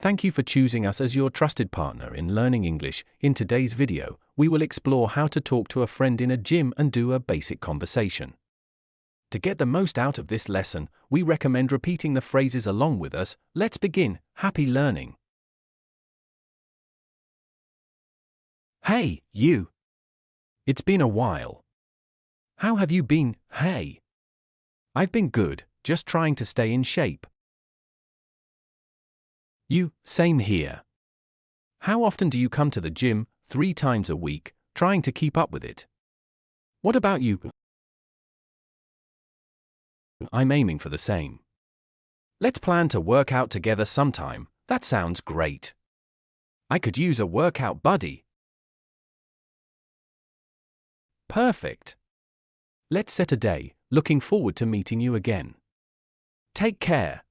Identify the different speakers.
Speaker 1: Thank you for choosing us as your trusted partner in learning English. In today's video, we will explore how to talk to a friend in a gym and do a basic conversation. To get the most out of this lesson, we recommend repeating the phrases along with us. Let's begin. Happy learning. Hey, you. It's been a while. How have you been? Hey. I've been good, just trying to stay in shape. You, same here. How often do you come to the gym? 3 times a week, trying to keep up with it. What about you? I'm aiming for the same. Let's plan to work out together sometime. That sounds great. I could use a workout buddy. Perfect. Let's set a day. Looking forward to meeting you again. Take care.